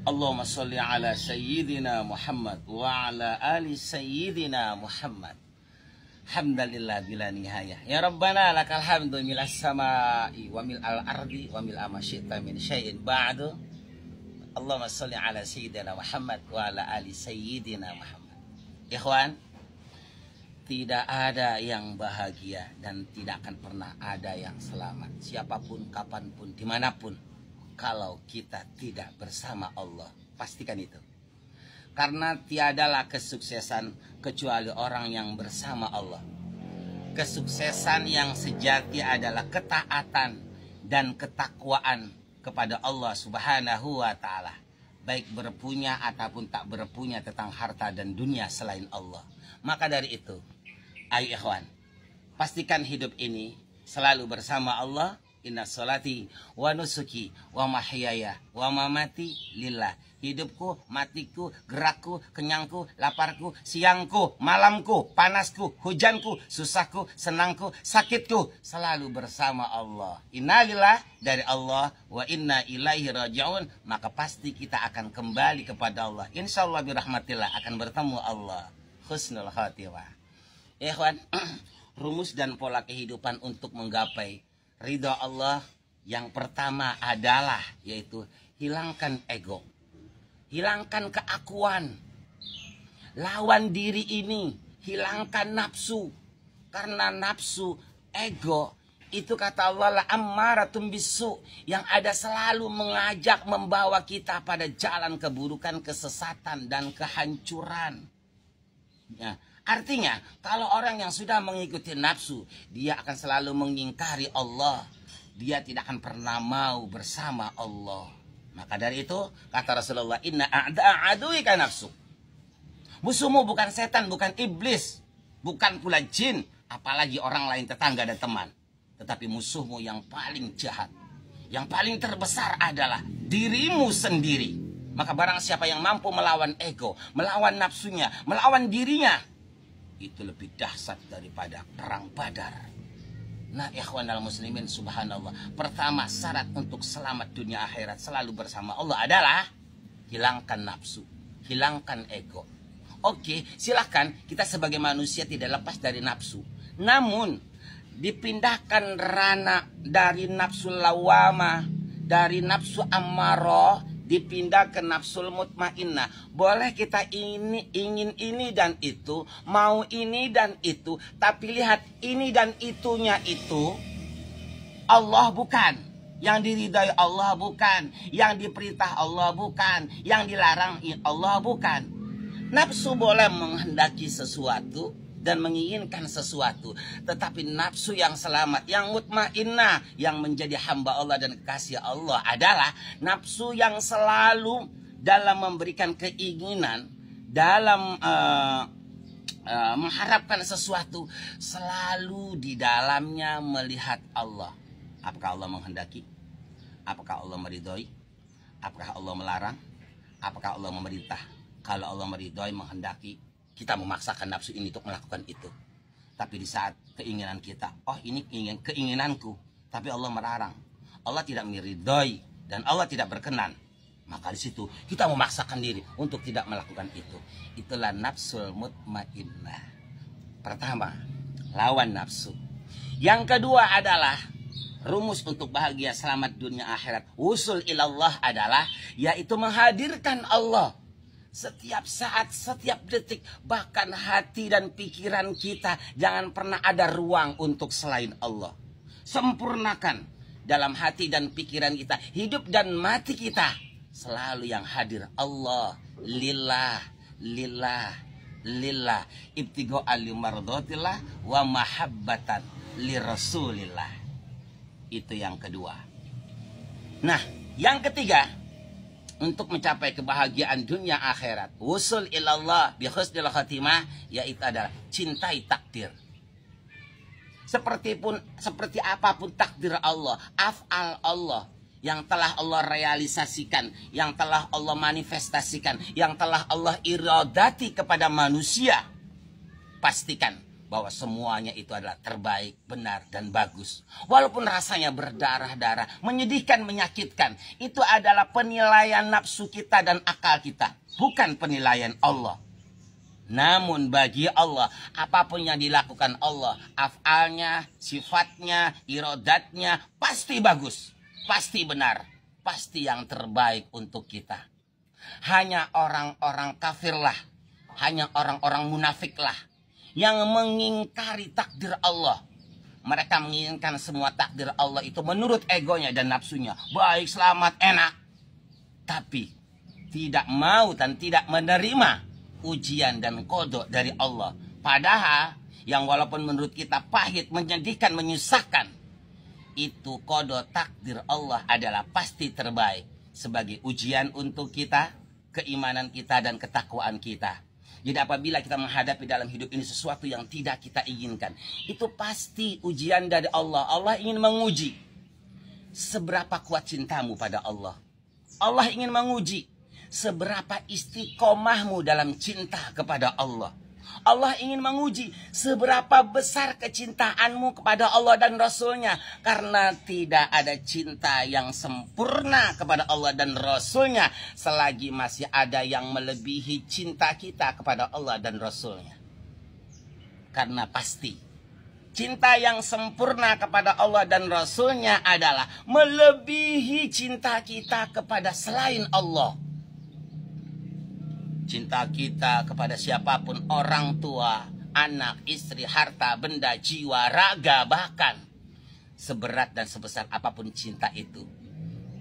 Allahumma sholli ala sayyidina Muhammad wa ala ali sayyidina Muhammad. Hamdalillah bila nihayah. Ya Rabbana lakal hamdu milas samai wa mil al ardi wa mil ma syi'ta min syai'in ba'du. Allahumma sholli ala sayyidina Muhammad wa ala ali sayyidina Muhammad. Ikhwan, tidak ada yang bahagia dan tidak akan pernah ada yang selamat. Siapapun, kapanpun, dimanapun, kalau kita tidak bersama Allah. Pastikan itu. Karena tiadalah kesuksesan kecuali orang yang bersama Allah. Kesuksesan yang sejati adalah ketaatan dan ketakwaan kepada Allah Subhanahu wa ta'ala. Baik berpunya ataupun tak berpunya tentang harta dan dunia selain Allah. Maka dari itu, ayo ikhwan, pastikan hidup ini selalu bersama Allah. Inna sholati wa nusuki wa mahyaya wa mamati lillah. Hidupku, matiku, gerakku, kenyangku, laparku, siangku, malamku, panasku, hujanku, susahku, senangku, sakitku, selalu bersama Allah. Innalillah, dari Allah, wa inna ilaihi raji'un. Maka pasti kita akan kembali kepada Allah. Insyaallah birahmatillah akan bertemu Allah. Husnul khatimah. Ikhwan, rumus dan pola kehidupan untuk menggapai ridha Allah yang pertama adalah yaitu hilangkan ego, hilangkan keakuan, lawan diri ini, hilangkan nafsu. Karena nafsu, ego itu kata Allah la ammaratum bisu, yang ada selalu mengajak membawa kita pada jalan keburukan, kesesatan dan kehancuran. Ya. Artinya, kalau orang yang sudah mengikuti nafsu, dia akan selalu mengingkari Allah. Dia tidak akan pernah mau bersama Allah. Maka dari itu, kata Rasulullah, inna a'da'aduika nafsu. Musuhmu bukan setan, bukan iblis, bukan pula jin, apalagi orang lain, tetangga dan teman. Tetapi musuhmu yang paling jahat, yang paling terbesar adalah dirimu sendiri. Maka barang siapa yang mampu melawan ego, melawan nafsunya, melawan dirinya, itu lebih dahsyat daripada perang Badar. Nah, ikhwanal muslimin, subhanallah. Pertama, syarat untuk selamat dunia akhirat selalu bersama Allah adalah hilangkan nafsu, hilangkan ego. Oke, silahkan, kita sebagai manusia tidak lepas dari nafsu. Namun, dipindahkan rana dari nafsu lawamah, dari nafsu ammarah, dipindah ke nafsul mutmainnah. Boleh kita ingin ini dan itu, mau ini dan itu, tapi lihat ini dan itunya itu Allah bukan. Yang diridai Allah bukan, yang diperintah Allah bukan, yang dilarang Allah bukan. Nafsu boleh menghendaki sesuatu dan menginginkan sesuatu, tetapi nafsu yang selamat, yang mutmainnah, yang menjadi hamba Allah dan kekasih Allah adalah nafsu yang selalu dalam memberikan keinginan, dalam mengharapkan sesuatu, selalu di dalamnya melihat Allah. Apakah Allah menghendaki? Apakah Allah meridhoi? Apakah Allah melarang? Apakah Allah memerintah? Kalau Allah meridhoi, menghendaki, kita memaksakan nafsu ini untuk melakukan itu. Tapi di saat keinginan kita, oh ini keinginanku, tapi Allah melarang, Allah tidak meridhoi dan Allah tidak berkenan, maka di situ kita memaksakan diri untuk tidak melakukan itu. Itulah nafsul mutmainnah. Pertama, lawan nafsu. Yang kedua adalah rumus untuk bahagia selamat dunia akhirat, wusul ilallah, adalah yaitu menghadirkan Allah setiap saat, setiap detik, bahkan hati dan pikiran kita. Jangan pernah ada ruang untuk selain Allah. Sempurnakan dalam hati dan pikiran kita, hidup dan mati kita, selalu yang hadir Allah. Lillah, lillah, lillah, ibtigha limardatillah wa mahabbatan li rasulillah. Itu yang kedua. Nah, yang ketiga, untuk mencapai kebahagiaan dunia akhirat, wusul ilallah bi husnil khatimah, yaitu adalah cintai takdir. Seperti apapun takdir Allah, af'al Allah yang telah Allah realisasikan, yang telah Allah manifestasikan, yang telah Allah iradati kepada manusia, pastikan bahwa semuanya itu adalah terbaik, benar, dan bagus. Walaupun rasanya berdarah-darah, menyedihkan, menyakitkan, itu adalah penilaian nafsu kita dan akal kita, bukan penilaian Allah. Namun bagi Allah, apapun yang dilakukan Allah, afalnya, sifatnya, irodatnya, pasti bagus, pasti benar, pasti yang terbaik untuk kita. Hanya orang-orang kafirlah, hanya orang-orang munafiklah yang mengingkari takdir Allah. Mereka menginginkan semua takdir Allah itu menurut egonya dan nafsunya. Baik, selamat, enak. Tapi tidak mau dan tidak menerima ujian dan kodok dari Allah. Padahal yang walaupun menurut kita pahit, menyedihkan, menyusahkan, itu kodok takdir Allah adalah pasti terbaik. Sebagai ujian untuk kita, keimanan kita dan ketakwaan kita. Jadi apabila kita menghadapi dalam hidup ini sesuatu yang tidak kita inginkan, itu pasti ujian dari Allah. Allah ingin menguji seberapa kuat cintamu pada Allah. Allah ingin menguji seberapa istiqomahmu dalam cinta kepada Allah. Allah ingin menguji seberapa besar kecintaanmu kepada Allah dan Rasulnya. Karena tidak ada cinta yang sempurna kepada Allah dan Rasulnya selagi masih ada yang melebihi cinta kita kepada Allah dan Rasulnya. Karena pasti cinta yang sempurna kepada Allah dan Rasulnya adalah melebihi cinta kita kepada selain Allah. Cinta kita kepada siapapun, orang tua, anak, istri, harta, benda, jiwa, raga, bahkan seberat dan sebesar apapun cinta itu,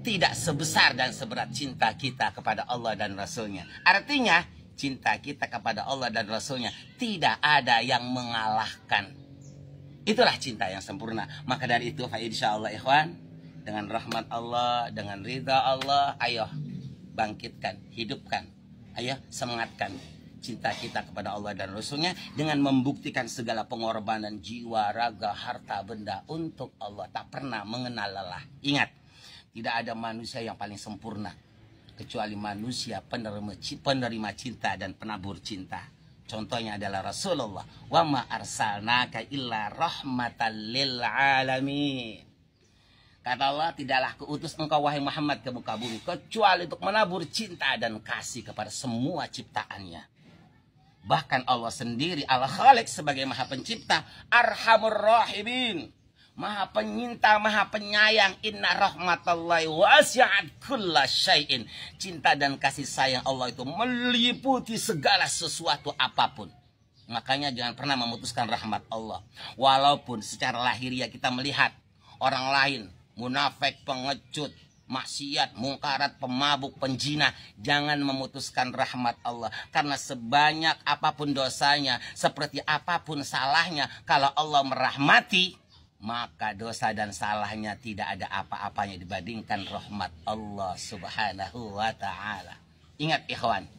tidak sebesar dan seberat cinta kita kepada Allah dan Rasulnya. Artinya cinta kita kepada Allah dan Rasulnya tidak ada yang mengalahkan. Itulah cinta yang sempurna. Maka dari itu, insya Allah ikhwan, dengan rahmat Allah, dengan ridha Allah, ayo bangkitkan, hidupkan, ayo semangatkan cinta kita kepada Allah dan Rasulnya dengan membuktikan segala pengorbanan jiwa, raga, harta, benda untuk Allah. Tak pernah mengenal lelah. Ingat, tidak ada manusia yang paling sempurna kecuali manusia penerima cinta dan penabur cinta. Contohnya adalah Rasulullah. Wa ma arsalnaka illa rahmatan lil alamin. Kata Allah, tidaklah kuutus engkau wahai Muhammad ke muka bumi kecuali untuk menabur cinta dan kasih kepada semua ciptaannya. Bahkan Allah sendiri, Al-Khaliq sebagai Maha Pencipta, Arhamur Rahimin, Maha Penyinta, Maha Penyayang. Inna rahmatallahi wasi'at kulla syai'in. Cinta dan kasih sayang Allah itu meliputi segala sesuatu apapun. Makanya jangan pernah memutuskan rahmat Allah. Walaupun secara lahiriah kita melihat orang lain munafik, pengecut, maksiat, mungkarat, pemabuk, penjina, jangan memutuskan rahmat Allah. Karena sebanyak apapun dosanya, seperti apapun salahnya, kalau Allah merahmati, maka dosa dan salahnya tidak ada apa-apanya dibandingkan rahmat Allah subhanahu wa ta'ala. Ingat ikhwan,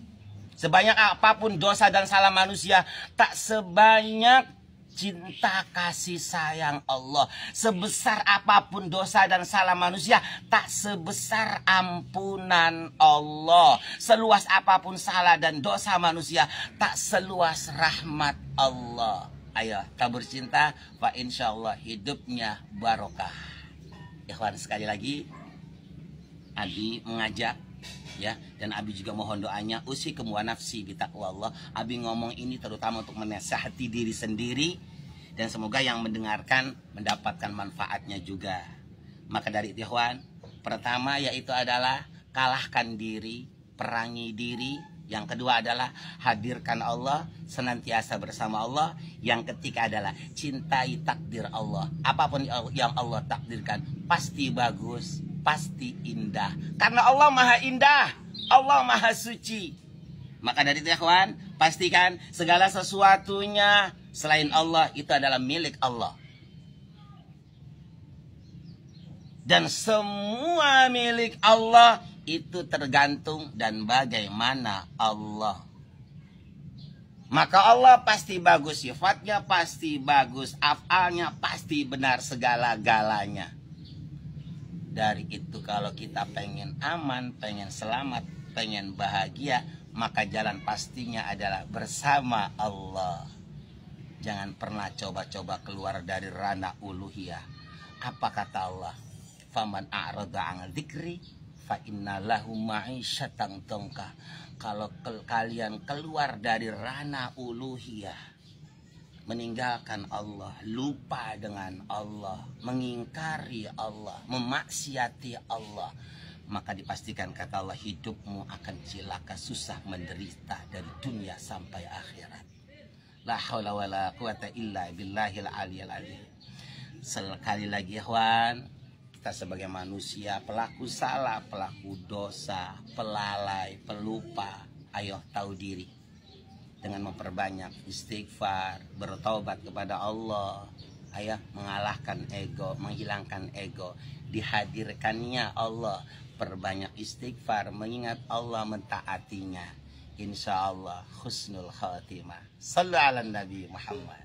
sebanyak apapun dosa dan salah manusia, tak sebanyak cinta kasih sayang Allah. Sebesar apapun dosa dan salah manusia, tak sebesar ampunan Allah. Seluas apapun salah dan dosa manusia, tak seluas rahmat Allah. Ayo, tabur cinta, fa insyaallah hidupnya barokah. Ikhwan, sekali lagi Abi mengajak, ya, dan Abi juga mohon doanya, usikum wa nafsi bitaqwallah. Abi ngomong ini terutama untuk menasihati diri sendiri, dan semoga yang mendengarkan mendapatkan manfaatnya juga. Maka dari itu ikhwan, pertama yaitu adalah kalahkan diri, perangi diri. Yang kedua adalah hadirkan Allah, senantiasa bersama Allah. Yang ketiga adalah cintai takdir Allah. Apapun yang Allah takdirkan pasti bagus, pasti indah. Karena Allah maha indah, Allah maha suci. Maka dari itu ya kawan, pastikan segala sesuatunya selain Allah itu adalah milik Allah. Dan semua milik Allah itu tergantung dan bagaimana Allah. Maka Allah pasti bagus sifatnya, pasti bagus afalnya, pasti benar segala-galanya. Dari itu kalau kita pengen aman, pengen selamat, pengen bahagia, maka jalan pastinya adalah bersama Allah. Jangan pernah coba-coba keluar dari ranah uluhiyah. Apa kata Allah? Faman a'rada 'an dzikri fa innalahu ma'isyatan dongka. Kalau kalian keluar dari ranah uluhiyah, meninggalkan Allah, lupa dengan Allah, mengingkari Allah, memaksiati Allah, maka dipastikan kata Allah hidupmu akan cilaka, susah, menderita dari dunia sampai akhirat. La haula wala quwata illa billahil aliyil azim. Sekali lagi ikhwan, kita sebagai manusia pelaku salah, pelaku dosa, pelalai, pelupa, ayo tahu diri dengan memperbanyak istighfar, bertobat kepada Allah, ayo mengalahkan ego, menghilangkan ego, dihadirkannya Allah, perbanyak istighfar, mengingat Allah, mentaatinya. Insya Allah husnul khatimah. Sallu ala Nabi Muhammad.